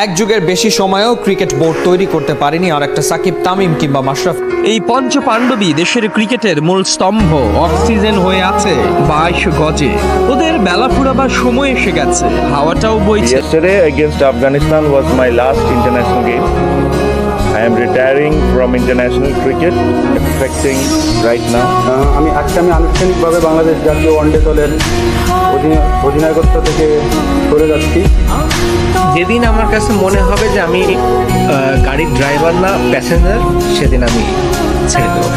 এক যুগের বেশি সময়েও ক্রিকেট বোর্ড তৈরি করতে পারেনি আর একটা সাকিব, তামিম কিংবা মাশরাফি। এই পঞ্চ পাণ্ডবী দেশের ক্রিকেটের মূল স্তম্ভ অক্সিজেন হয়ে আছে 22 গজে। ওদের বেলা ফুরাবার সময় এসে গেছে, হাওয়াটাও বইছে। Yesterday against Afghanistan was my last international game. I am retiring from international cricket, expecting right now. আমি আনুষ্ঠানিকভাবে বাংলাদেশ জাতীয় ওয়ানডে দলের অধিনায়কত্ব থেকে সরে যাচ্ছি। যেদিন আমার কাছে মনে হবে যে আমি গাড়ির ড্রাইভার না প্যাসেঞ্জার, সেদিন আমি ছেড়ে দেবো।